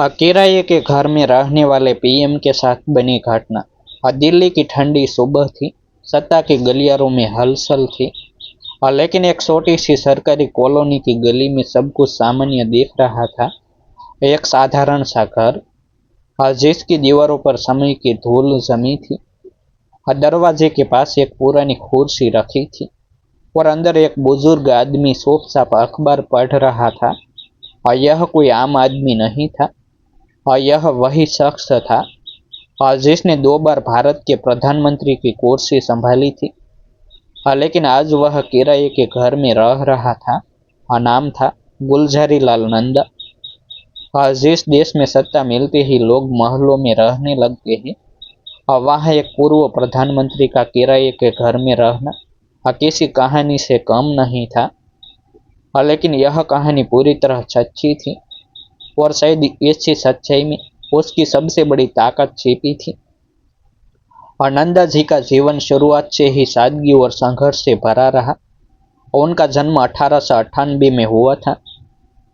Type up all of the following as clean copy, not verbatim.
किराए के घर में रहने वाले पीएम के साथ बनी घटना। दिल्ली की ठंडी सुबह थी। सत्ता के गलियारों में हलचल थी। लेकिन एक छोटी सी सरकारी कॉलोनी की गली में सब कुछ सामान्य दिख रहा था। एक साधारण सा घर, जिसकी दीवारों पर समय की धूल जमी थी। दरवाजे के पास एक पुरानी कुर्सी रखी थी और अंदर एक बुजुर्ग आदमी चुपचाप अखबार पढ़ रहा था। यह कोई आम आदमी नहीं था। यह वही शख्स था जिसने 2 बार भारत के प्रधानमंत्री की कुर्सी संभाली थी। लेकिन आज वह किराए के घर में रह रहा था। नाम था गुलजारी लाल नंदा। जिस देश में सत्ता मिलते ही लोग महलों में रहने लगते हैं, वहाँ एक पूर्व प्रधानमंत्री का किराए के घर में रहना किसी कहानी से कम नहीं था। लेकिन यह कहानी पूरी तरह सच्ची थी और शायद इसी सच्चाई में उसकी सबसे बड़ी ताकत छिपी थी। और नंदा जी का जीवन शुरुआत से ही सादगी और संघर्ष से भरा रहा। उनका जन्म 1898 में हुआ था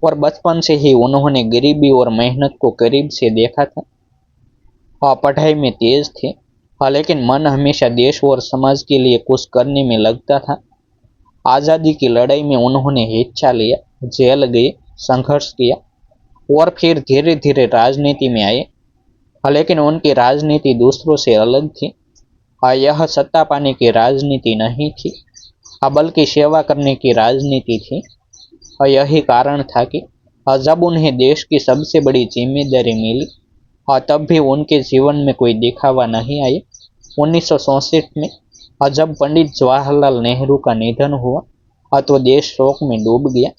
और बचपन से ही उन्होंने गरीबी और मेहनत को करीब से देखा था। पढ़ाई में तेज थे, लेकिन मन हमेशा देश और समाज के लिए कुछ करने में लगता था। आज़ादी की लड़ाई में उन्होंने हिस्सा लिया, जेल गए, संघर्ष किया और फिर धीरे धीरे राजनीति में आए। लेकिन उनकी राजनीति दूसरों से अलग थी। यह सत्ता पाने की राजनीति नहीं थी, बल्कि सेवा करने की राजनीति थी। यही कारण था कि जब उन्हें देश की सबसे बड़ी जिम्मेदारी मिली, तब भी उनके जीवन में कोई दिखावा नहीं आया। 1964 में जब पंडित जवाहरलाल नेहरू का निधन हुआ, तो देश शोक में डूब गया।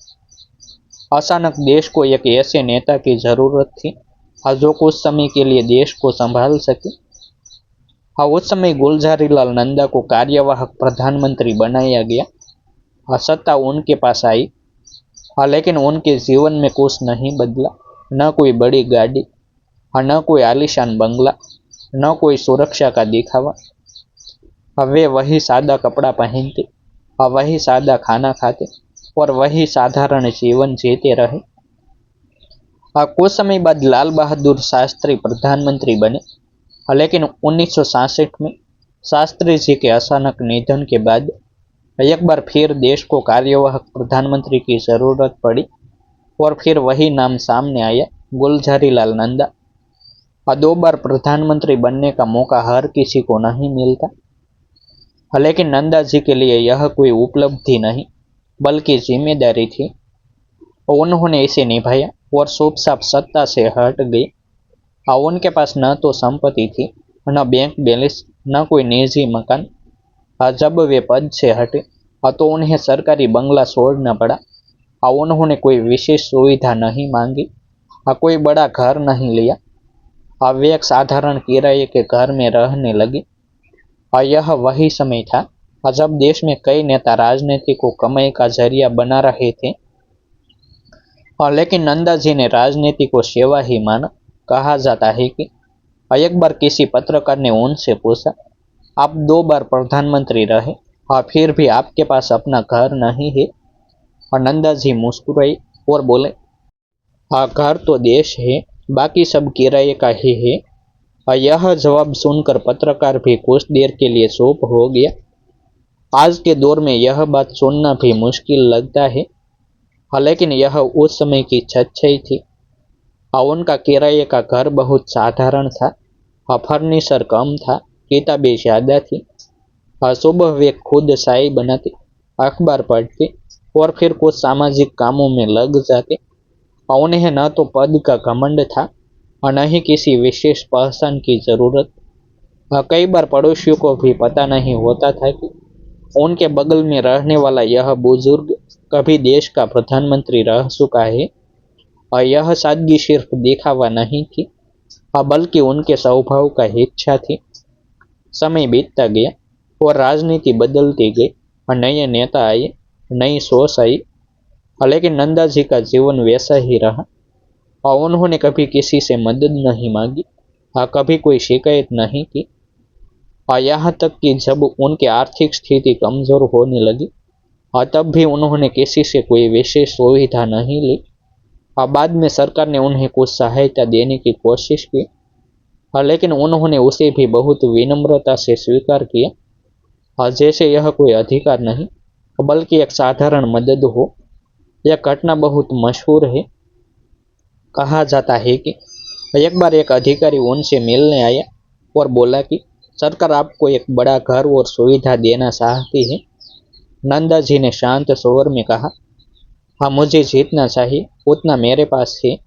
अचानक देश को एक ऐसे नेता की जरूरत थी जो कुछ समय के लिए देश को संभाल सके। उस समय गुलजारीलाल नंदा को कार्यवाहक प्रधानमंत्री बनाया गया। सत्ता उनके पास आई, लेकिन उनके जीवन में कुछ नहीं बदला। न कोई बड़ी गाड़ी, न कोई आलीशान बंगला, न कोई सुरक्षा का दिखावा। वे वही सादा कपड़ा पहनते, वही सादा खाना खाते और वही साधारण जीवन जीते रहे। कुछ समय बाद लाल बहादुर शास्त्री प्रधानमंत्री बने, लेकिन 1966 में शास्त्री जी के अचानक निधन के बाद एक बार फिर देश को कार्यवाहक प्रधानमंत्री की जरूरत पड़ी और फिर वही नाम सामने आया, गुलजारीलाल नंदा। 2 बार प्रधानमंत्री बनने का मौका हर किसी को नहीं मिलता, लेकिन नंदा जी के लिए यह कोई उपलब्धि नहीं बल्कि जिम्मेदारी थी। उन्होंने इसे निभाया और चुपचाप सत्ता से हट गए। उनके पास न तो संपत्ति थी, न बैंक बैलेंस, न कोई निजी मकान। जब वे पद से हटे तो उन्हें सरकारी बंगला छोड़ना पड़ा। उन्होंने कोई विशेष सुविधा नहीं मांगी, कोई बड़ा घर नहीं लिया। वे एक साधारण किराए के घर में रहने लगे। यह वही समय था जब देश में कई नेता राजनीति को कमाई का जरिया बना रहे थे, लेकिन नंदा जी ने राजनीति को सेवा ही माना। कहा जाता है कि एक बार किसी पत्रकार ने उनसे पूछा, आप 2 बार प्रधानमंत्री रहे और फिर भी आपके पास अपना घर नहीं है? और नंदा जी मुस्कुराए और बोले, हाँ, घर तो देश है, बाकी सब किराए का ही है। यह जवाब सुनकर पत्रकार भी कुछ देर के लिए चुप हो गया। आज के दौर में यह बात सुनना भी मुश्किल लगता है, लेकिन यह उस समय की सच्चाई थी। उनका किराए का घर बहुत साधारण था। फर्नीचर कम था, किताबें ज्यादा थी। सुबह वे खुद चाय बनाते, अखबार पढ़ते और फिर कुछ सामाजिक कामों में लग जाते। उन्हें न तो पद का घमंड था और न ही किसी विशेष पहचान की जरूरत। कई बार पड़ोसियों को भी पता नहीं होता था कि उनके बगल में रहने वाला यह बुजुर्ग कभी देश का प्रधानमंत्री रह चुका है। और यह सादगी सिर्फ दिखावा नहीं थी, बल्कि उनके स्वभाव का हिस्सा थी। समय बीतता गया और राजनीति बदलती गई और नए नेता आए, नई सोच आई, लेकिन नंदा जी का जीवन वैसा ही रहा। और उन्होंने कभी किसी से मदद नहीं मांगी, कभी कोई शिकायत नहीं की। और यहाँ तक कि जब उनकी आर्थिक स्थिति कमजोर होने लगी, तब भी उन्होंने किसी से कोई विशेष सुविधा नहीं ली। बाद में सरकार ने उन्हें कुछ सहायता देने की कोशिश की, लेकिन उन्होंने उसे भी बहुत विनम्रता से स्वीकार किया, जैसे यह कोई अधिकार नहीं बल्कि एक साधारण मदद हो। यह घटना बहुत मशहूर है। कहा जाता है कि एक बार एक अधिकारी उनसे मिलने आया और बोला कि सरकार आपको एक बड़ा घर और सुविधा देना चाहती है। नंदा जी ने शांत स्वर में कहा, हाँ, मुझे जितना चाहिए उतना मेरे पास है।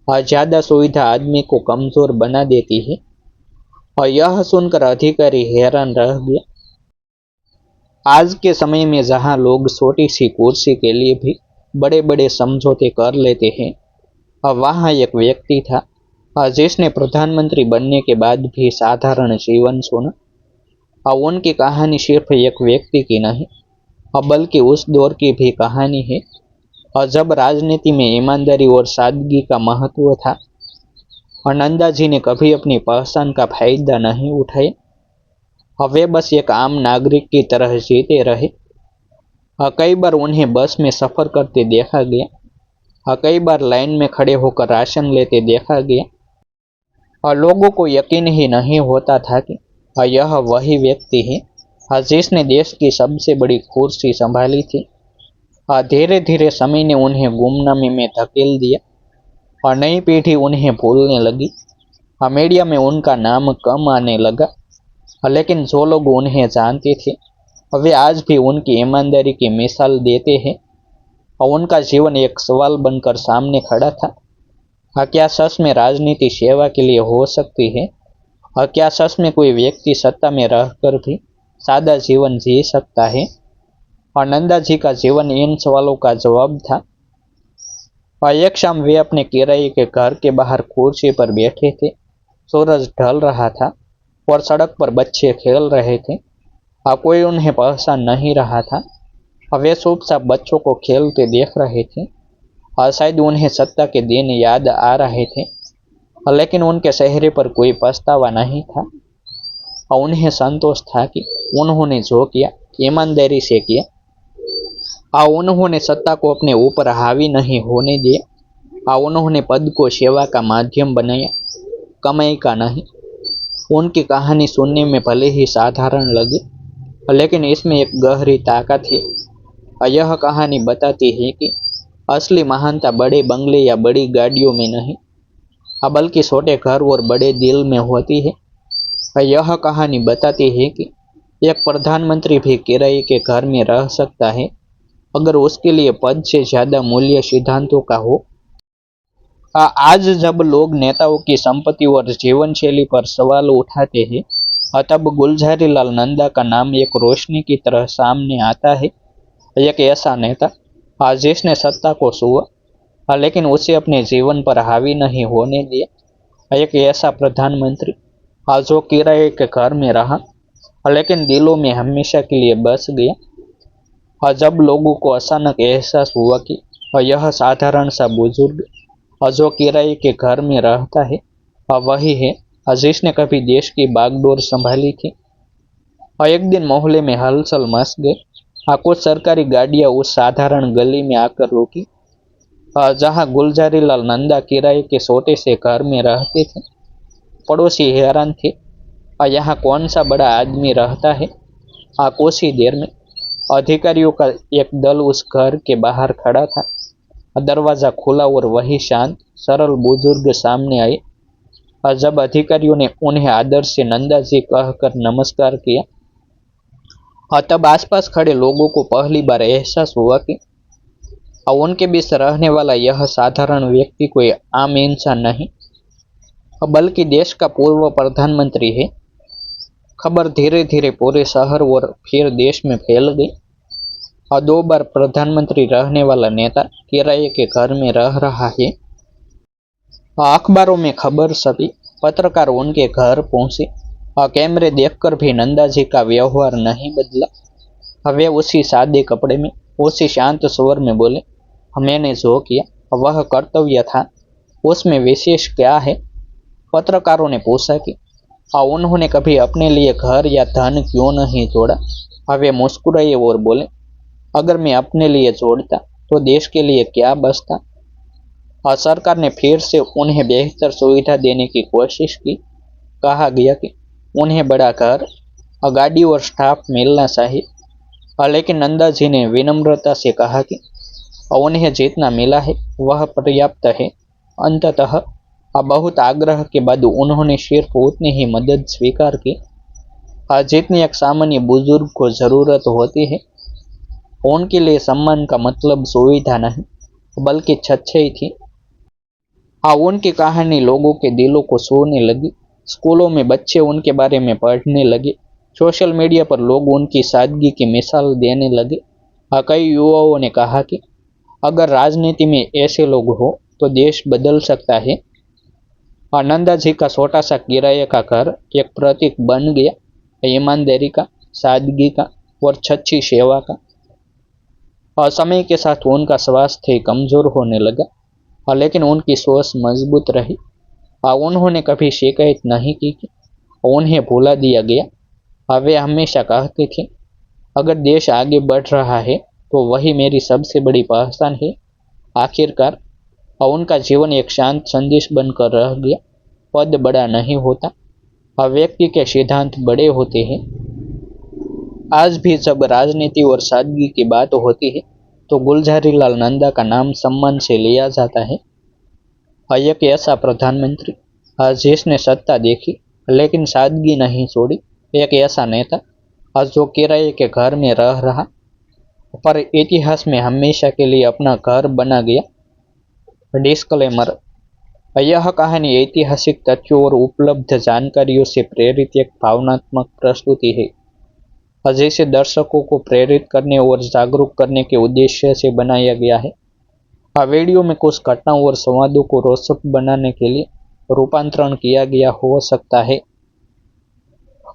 ज्यादा सुविधा आदमी को कमजोर बना देती है। और यह सुनकर अधिकारी हैरान रह गया। आज के समय में जहां लोग छोटी सी कुर्सी के लिए भी बड़े बड़े समझौते कर लेते हैं, वहां एक व्यक्ति था जिसने प्रधानमंत्री बनने के बाद भी साधारण जीवन सुना। उनकी कहानी सिर्फ एक व्यक्ति की नहीं बल्कि उस दौर की भी कहानी है, और जब राजनीति में ईमानदारी और सादगी का महत्व था। और नंदा जी ने कभी अपनी पहचान का फायदा नहीं उठाया। वे बस एक आम नागरिक की तरह जीते रहे। कई बार उन्हें बस में सफर करते देखा गया। कई बार लाइन में खड़े होकर राशन लेते देखा गया। और लोगों को यकीन ही नहीं होता था कि यह वही व्यक्ति है जिसने देश की सबसे बड़ी कुर्सी संभाली थी। धीरे धीरे समय ने उन्हें गुमनामी में धकेल दिया और नई पीढ़ी उन्हें भूलने लगी। मीडिया में उनका नाम कम आने लगा, लेकिन जो लोग उन्हें जानते थे वे आज भी उनकी ईमानदारी की मिसाल देते हैं। और उनका जीवन एक सवाल बनकर सामने खड़ा था। क्या सच में राजनीति सेवा के लिए हो सकती है? और क्या सच में कोई व्यक्ति सत्ता में रहकर भी सादा जीवन जी सकता है? और नंदा जी का जीवन इन सवालों का जवाब था। और एक शाम वे अपने किराए के घर के बाहर कुर्सी पर बैठे थे। सूरज ढल रहा था और सड़क पर बच्चे खेल रहे थे। कोई उन्हें पहचान नहीं रहा था। वे चुपचाप बच्चों को खेलते देख रहे थे। शायद उन्हें सत्ता के दिन याद आ रहे थे, लेकिन उनके चेहरे पर कोई पछतावा नहीं था। उन्हें संतोष था कि उन्होंने जो किया ईमानदारी से किया। उन्होंने सत्ता को अपने ऊपर हावी नहीं होने दिया। उन्होंने पद को सेवा का माध्यम बनाया, कमाई का नहीं। उनकी कहानी सुनने में भले ही साधारण लगे, लेकिन इसमें एक गहरी ताकत है। यह कहानी बताती है कि असली महानता बड़े बंगले या बड़ी गाड़ियों में नहीं बल्कि छोटे घर और बड़े दिल में होती है। यह कहानी बताती है कि एक प्रधानमंत्री भी किराए के घर में रह सकता है अगर उसके लिए पद से ज्यादा मूल्य सिद्धांतों का हो। आज जब लोग नेताओं की संपत्ति और जीवन शैली पर सवाल उठाते हैं, तब गुलजारी लाल नंदा का नाम एक रोशनी की तरह सामने आता है। एक ऐसा नेता जिसने सत्ता को छुआ लेकिन उसे अपने जीवन पर हावी नहीं होने दिया। एक ऐसा प्रधानमंत्री जो किराए के घर में रहा लेकिन दिलों में हमेशा के लिए बस गया। जब लोगों को अचानक एहसास हुआ कि यह साधारण सा बुजुर्ग जो किराए के घर में रहता है वही है जिसने कभी देश की बागडोर संभाली थी। एक दिन मोहल्ले में हलचल मच गई। कुछ सरकारी गाड़ियां उस साधारण गली में आकर रुकी जहां गुलजारी लाल नंदा किराए के छोटे से घर में रहते थे। पड़ोसी हैरान थे, यहाँ कौन सा बड़ा आदमी रहता है। कुछ ही देर में अधिकारियों का एक दल उस घर के बाहर खड़ा था। दरवाजा खुला और वही शांत सरल बुजुर्ग सामने आए। जब अधिकारियों ने उन्हें आदर से नंदा जी कहकर नमस्कार किया, तब आसपास खड़े लोगों को पहली बार एहसास हुआ कि उनके बीच रहने वाला यह साधारण व्यक्ति कोई आम इंसान नहीं बल्कि देश का पूर्व प्रधानमंत्री है। खबर धीरे धीरे पूरे शहर और फिर देश में फैल गई। 2 बार प्रधानमंत्री रहने वाला नेता किराए के घर में रह रहा है। अखबारों में खबर छपी, पत्रकार उनके घर पहुंचे। कैमरे देखकर भी नंदा जी का व्यवहार नहीं बदला। वे उसी सादे कपड़े में उसी शांत स्वर में बोले, मैंने जो किया वह कर्तव्य था, उसमें विशेष क्या है? पत्रकारों ने पूछा कि उन्होंने कभी अपने लिए घर या धन क्यों नहीं जोड़ा। वे मुस्कुराए और बोले, अगर मैं अपने लिए जोड़ता तो देश के लिए क्या बचता। सरकार ने फिर से उन्हें बेहतर सुविधा देने की कोशिश की। कहा गया कि उन्हें बड़ा घर, गाड़ी और स्टाफ मिलना चाहिए, लेकिन नंदा जी ने विनम्रता से कहा कि उन्हें जितना मिला है वह पर्याप्त है। अंततः बहुत आग्रह के बाद उन्होंने सिर्फ उतनी ही मदद स्वीकार की जितनी एक सामान्य बुजुर्ग को जरूरत होती है। उनके लिए सम्मान का मतलब सुविधा नहीं बल्कि सच्चाई थी। उनकी कहानी लोगों के दिलों को छूने लगी। स्कूलों में बच्चे उनके बारे में पढ़ने लगे। सोशल मीडिया पर लोग उनकी सादगी की मिसाल देने लगे। कई युवाओं ने कहा कि अगर राजनीति में ऐसे लोग हो तो देश बदल सकता है। नंदा जी का छोटा सा किराए का घर एक प्रतीक बन गया, ईमानदारी का, सादगी का और सच्ची सेवा का। और समय के साथ उनका स्वास्थ्य कमजोर होने लगा, लेकिन उनकी सोच मजबूत रही। उन्होंने कभी शिकायत नहीं की कि उन्हें भुला दिया गया। वे हमेशा कहते थे, अगर देश आगे बढ़ रहा है तो वही मेरी सबसे बड़ी पहचान है। आखिरकार उनका जीवन एक शांत संदेश बनकर रह गया। पद बड़ा नहीं होता, व्यक्ति के सिद्धांत बड़े होते हैं। आज भी जब राजनीति और सादगी की बात होती है तो गुलजारीलाल नंदा का नाम सम्मान से लिया जाता है। एक ऐसा प्रधानमंत्री जिसने सत्ता देखी लेकिन सादगी नहीं छोड़ी। एक ऐसा नेता जो किराए के घर में रह रहा पर इतिहास में हमेशा के लिए अपना घर बना गया। डिस्क्लेमर: यह कहानी ऐतिहासिक तथ्यों और उपलब्ध जानकारियों से प्रेरित एक भावनात्मक प्रस्तुति है जिसे दर्शकों को प्रेरित करने और जागरूक करने के उद्देश्य से बनाया गया है। वीडियो में कुछ घटनाओं और संवादों को रोचक बनाने के लिए रूपांतरण किया गया हो सकता है।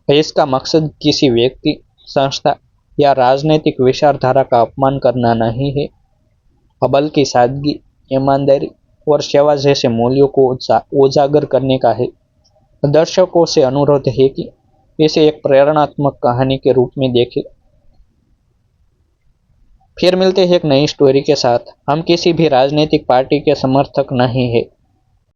इसका मकसद किसी व्यक्ति, संस्था या राजनीतिक विचारधारा का अपमान करना नहीं है, बल्कि सादगी, ईमानदारी और सेवा जैसे मूल्यों को उजागर करने का है। दर्शकों से अनुरोध है कि इसे एक प्रेरणात्मक कहानी के रूप में देखें। फिर मिलते हैं एक नई स्टोरी के साथ। हम किसी भी राजनीतिक पार्टी के समर्थक नहीं है,